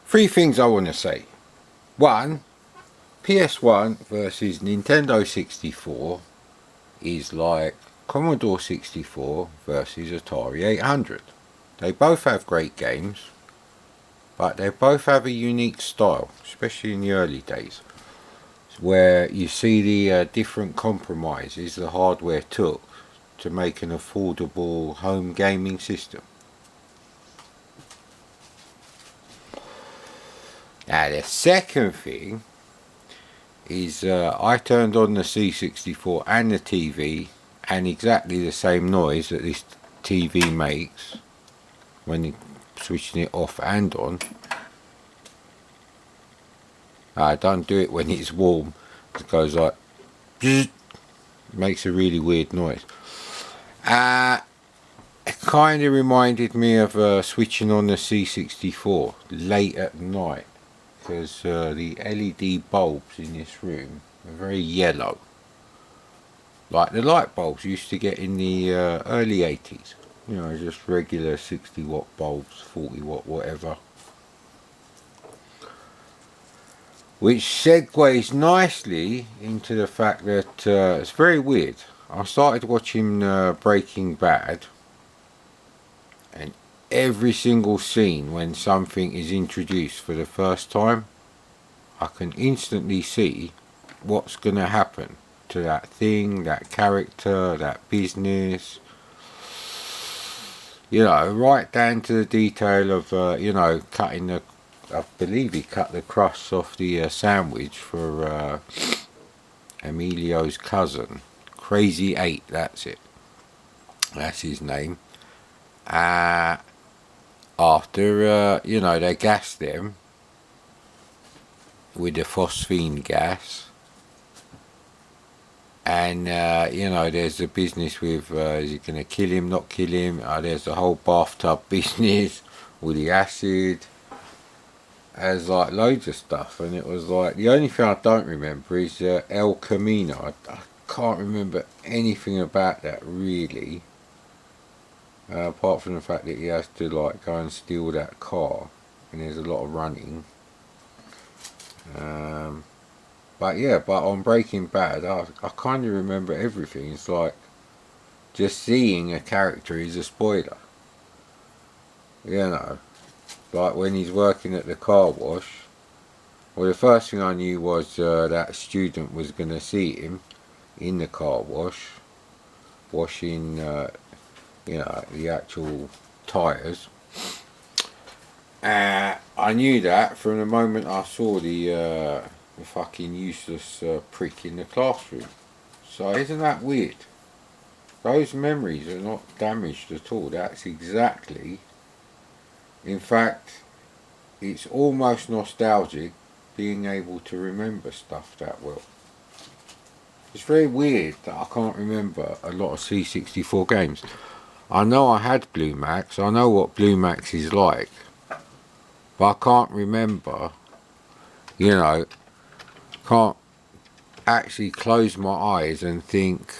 Three things I want to say. One, PS1 versus Nintendo 64 is like Commodore 64 versus Atari 800. They both have great games, but they both have a unique style, especially in the early days, where you see the different compromises the hardware took to make an affordable home gaming system. Now the second thing is I turned on the C64 and the TV, and exactly the same noise that this TV makes when switching it off and on. I don't do it when it's warm. It goes like it makes a really weird noise. It kind of reminded me of switching on the C64 late at night, because the LED bulbs in this room are very yellow, like the light bulbs you used to get in the early 80s. You know, just regular 60 watt bulbs, 40 watt, whatever. Which segues nicely into the fact that it's very weird. I started watching Breaking Bad, and every single scene when something is introduced for the first time, I can instantly see what's going to happen to that thing, that character, that business. You know, right down to the detail of, cutting the, I believe he cut the crust off the sandwich for Emilio's cousin. Crazy 8, that's it. That's his name. After, they gassed them with the phosphine gas. And, there's the business with, is he going to kill him, not kill him? There's the whole bathtub business with the acid. There's like loads of stuff. And it was like, the only thing I don't remember is El Camino. I can't remember anything about that really. Apart from the fact that he has to like go and steal that car. And there's a lot of running. But on Breaking Bad, I kind of remember everything. It's like just seeing a character is a spoiler. You know, like when he's working at the car wash. Well, the first thing I knew was that student was going to see him in the car wash, washing, the actual tyres. I knew that from the moment I saw the fucking useless prick in the classroom. So isn't that weird? Those memories are not damaged at all. That's exactly, in fact, it's almost nostalgic being able to remember stuff that well. It's very weird that I can't remember a lot of C64 games. I know I had Blue Max, I know what Blue Max is like, but I can't remember, can't actually close my eyes and think,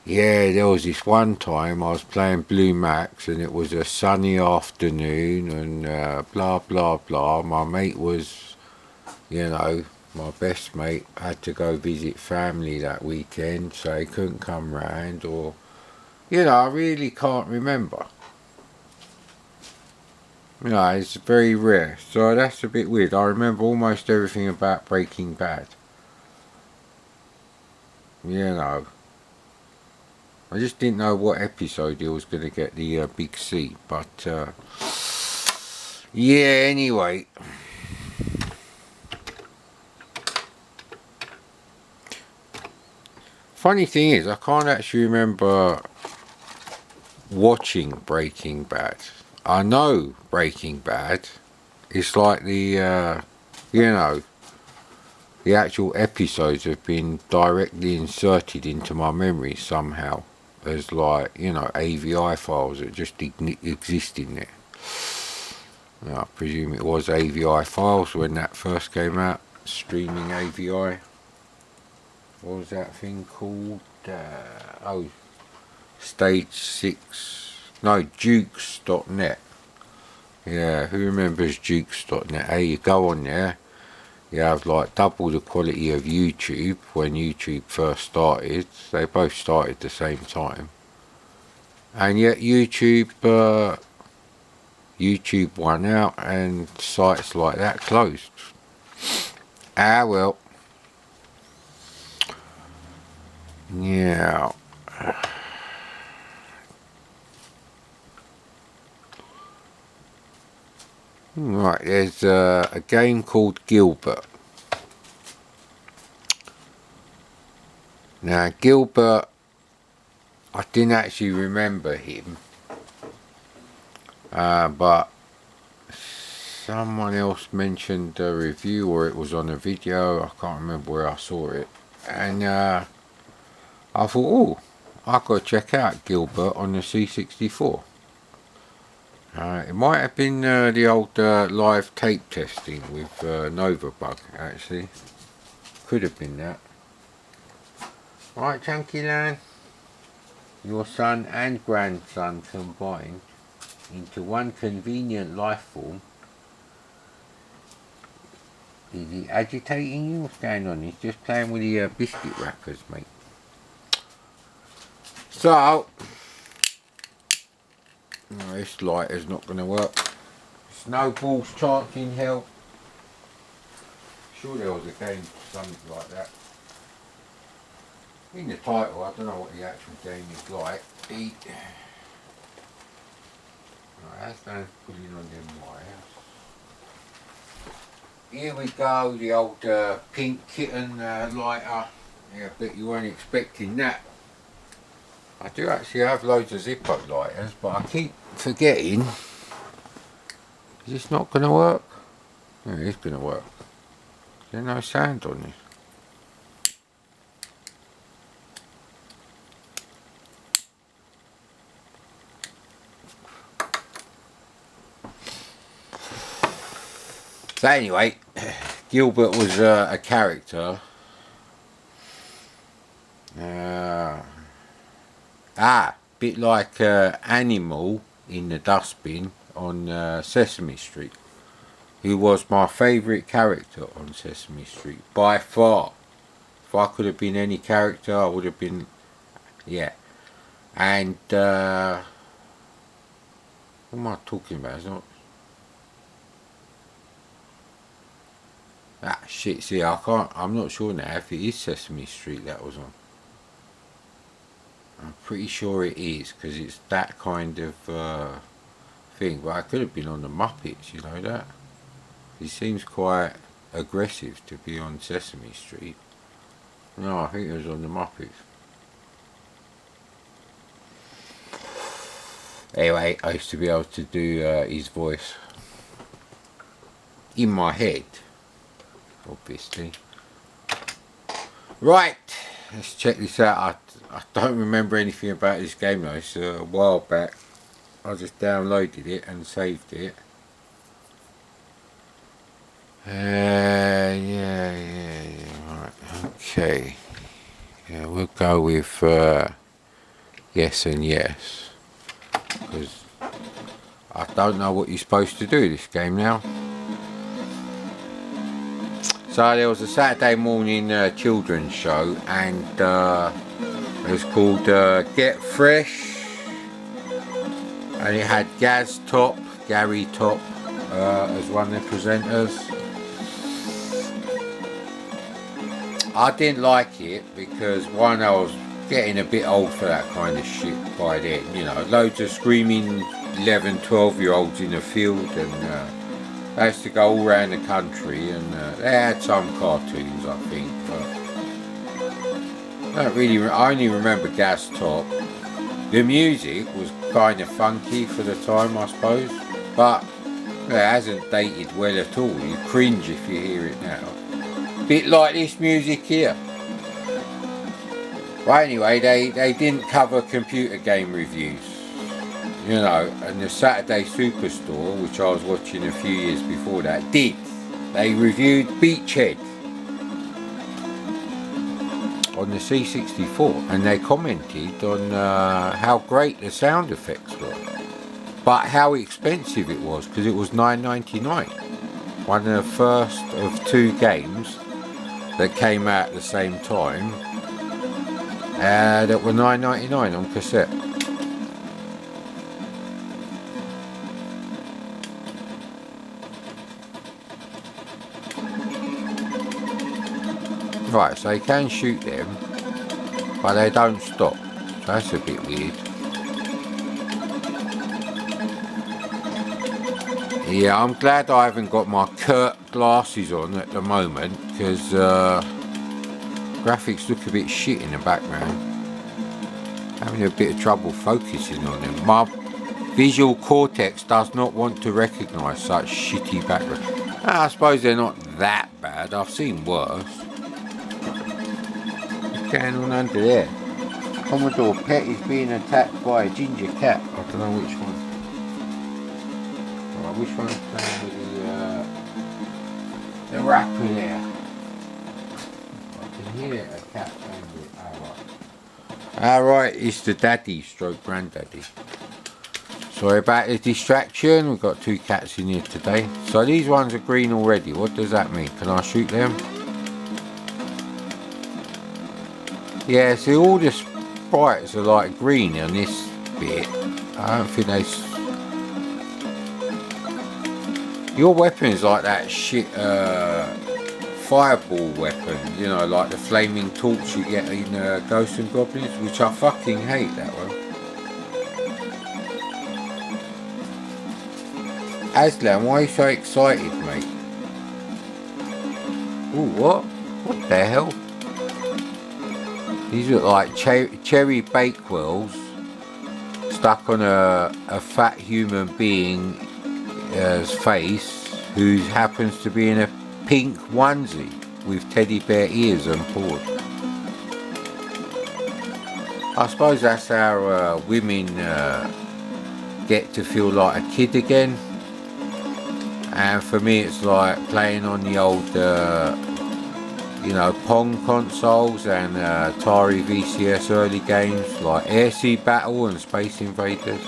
yeah, there was this one time I was playing Blue Max and it was a sunny afternoon and blah blah blah. My mate was, my best mate had to go visit family that weekend, so he couldn't come round, or, I really can't remember. It's very rare, so that's a bit weird. I remember almost everything about Breaking Bad. I just didn't know what episode he was going to get the big C, but anyway. Funny thing is, I can't actually remember watching Breaking Bad. I know Breaking Bad. It's like the actual episodes have been directly inserted into my memory somehow. As like, AVI files that just exist in there. I presume it was AVI files when that first came out. Streaming AVI. What was that thing called? Stage 6. No, Dukes.net. Yeah, who remembers Jukes.net? Hey, you go on there, you have like double the quality of YouTube when YouTube first started. They both started the same time. And yet YouTube won out and sites like that closed. Ah well. Yeah. Right, there's a game called Gilbert. Now Gilbert, I didn't actually remember him, but someone else mentioned a review, or it was on a video, I can't remember where I saw it, and I thought, oh, I've got to check out Gilbert on the C64. It might have been the old live tape testing with Novabug, actually. Could have been that. Right, Chunky Land, your son and grandson combined into one convenient life form. Is he agitating you? What's going on? He's just playing with the biscuit wrappers, mate. So, no, this lighter's not going to work. Snowball's chance in hell. Sure there was a game, something like that. In the title, I don't know what the actual game is like. Right, that's going to put it on them wires. Here we go, the old pink kitten lighter. Yeah, I bet you weren't expecting that. I do actually have loads of Zippo lighters, but I keep forgetting. Is this not going to work? Yeah, it is going to work. There's no sound on this. So anyway, Gilbert was a character. Bit like Animal in the dustbin on Sesame Street, who was my favourite character on Sesame Street by far. If I could have been any character, I would have been, yeah. And what am I talking about? It's not. Shit, see, I'm not sure now if it is Sesame Street that was on. I'm pretty sure it is, because it's that kind of thing. But I could have been on the Muppets, you know that? He seems quite aggressive to be on Sesame Street. No, I think it was on the Muppets. Anyway, I used to be able to do his voice in my head, obviously. Right, let's check this out. I don't remember anything about this game though. It's a while back. I just downloaded it and saved it. Yeah. Right, okay. Yeah, we'll go with yes and yes, because I don't know what you're supposed to do this game now. So there was a Saturday morning children's show, and it was called Get Fresh, and it had Gary Top as one of the presenters. I didn't like it because, one, I was getting a bit old for that kind of shit by then, you know, loads of screaming 11, 12-year-olds in the field, and they used to go all around the country, and they had some cartoons, I think, but I only remember Gas Top. The music was kind of funky for the time, I suppose, but it hasn't dated well at all. You cringe if you hear it now. Bit like this music here. Right, anyway, they didn't cover computer game reviews, you know, and the Saturday Superstore, which I was watching a few years before that, did. They reviewed Beachhead on the C64, and they commented on how great the sound effects were. but how expensive it was, because it was $9.99. One of the first of 2 games that came out at the same time that were $9.99 on cassette. Right, so you can shoot them, but they don't stop. So that's a bit weird. Yeah, I'm glad I haven't got my Kurt glasses on at the moment, because graphics look a bit shit in the background. Having a bit of trouble focusing on them. My visual cortex does not want to recognise such shitty background. I suppose they're not that bad. I've seen worse. What's going on under there? Commodore pet is being attacked by a ginger cat. I don't know which one. Right, which one's playing with the rapper there? I can hear a cat playing with it. Alright, it's the daddy stroke granddaddy. Sorry about the distraction. We've got 2 cats in here today. So these ones are green already. What does that mean? Can I shoot them? Yeah, see, all the sprites are like green on this bit. I don't think they... Your weapon is like that shit fireball weapon, you know, like the flaming torch you get in Ghosts and Goblins, which I fucking hate that one. Aslan, why are you so excited, mate? Ooh, what? What the hell? These look like cherry bakewells stuck on a fat human being's face who happens to be in a pink onesie with teddy bear ears and paws. I suppose that's how women get to feel like a kid again. And for me it's like playing on the old you know, Pong consoles and Atari VCS early games like Air Sea Battle and Space Invaders.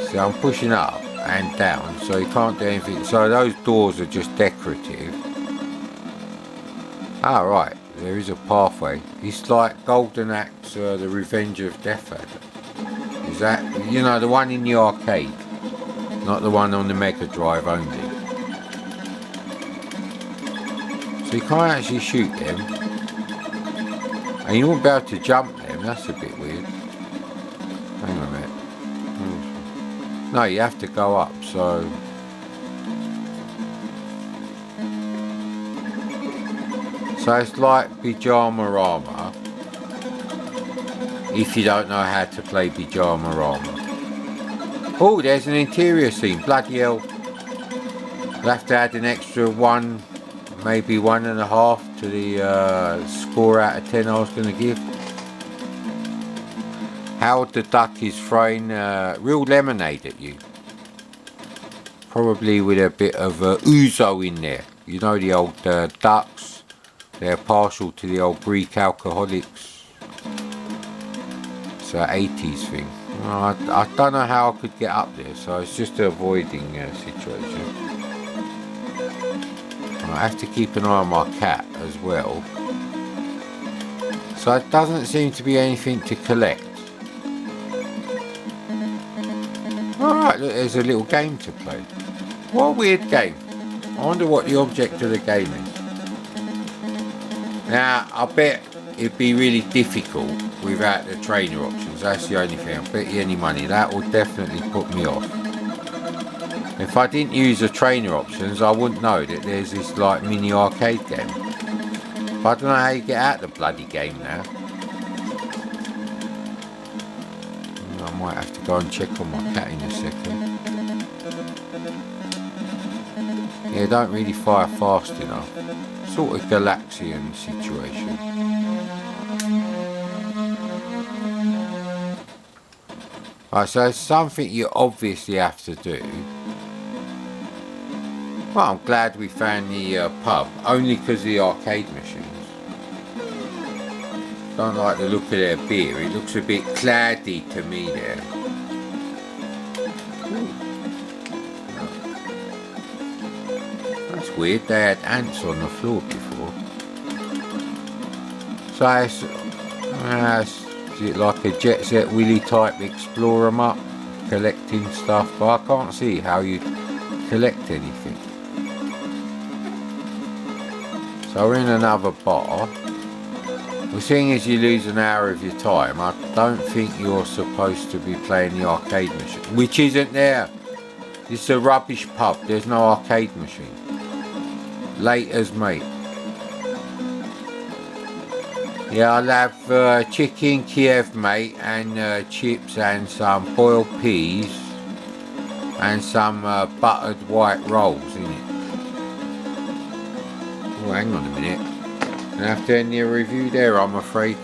See, I'm pushing up and down, so you can't do anything. So those doors are just decorative. Ah, right, there is a pathway. It's like Golden Axe, The Revenge of Death Adder. Is that, you know, the one in the arcade, not the one on the Mega Drive only. So you can't actually shoot them, and you won't be able to jump them. That's a bit weird. Hang on a minute. No, you have to go up. So it's like Pyjama-Rama, if you don't know how to play Pyjama-Rama. Oh, there's an interior scene. Bloody hell. I'll have to add an extra 1, maybe 1.5 to the score out of 10 I was going to give. Howard the Duck is throwing real lemonade at you. Probably with a bit of ouzo in there. You know, the old ducks. They're partial to the old Greek alcoholics. It's an 80s thing. I don't know how I could get up there, so it's just an avoiding situation. I have to keep an eye on my cat as well. So it doesn't seem to be anything to collect. Alright, look, there's a little game to play. What a weird game. I wonder what the object of the game is. Now, I bet it'd be really difficult without the trainer options. That's the only thing. I'll bet you any money. That will definitely put me off. If I didn't use the trainer options, I wouldn't know that there's this like mini arcade game. But I don't know how you get out the bloody game now. I might have to go and check on my cat in a second. Yeah, don't really fire fast enough. Sort of Galaxian situation. Right, so it's something you obviously have to do. Well, I'm glad we found the pub, only because of the arcade machines. Don't like the look of their beer. It looks a bit cloudy to me there. That's weird. They had ants on the floor before. So it's is it like a Jet Set Willy type explore 'em up, collecting stuff? But I can't see how you collect anything. So we're in another bar. Well, seeing as you lose an hour of your time, I don't think you're supposed to be playing the arcade machine, which isn't there. It's a rubbish pub. There's no arcade machine. Laters, mate. Yeah, I'll have chicken Kiev, mate, and chips and some boiled peas and some buttered white rolls in it. Oh, hang on a minute. I have to end your review there, I'm afraid.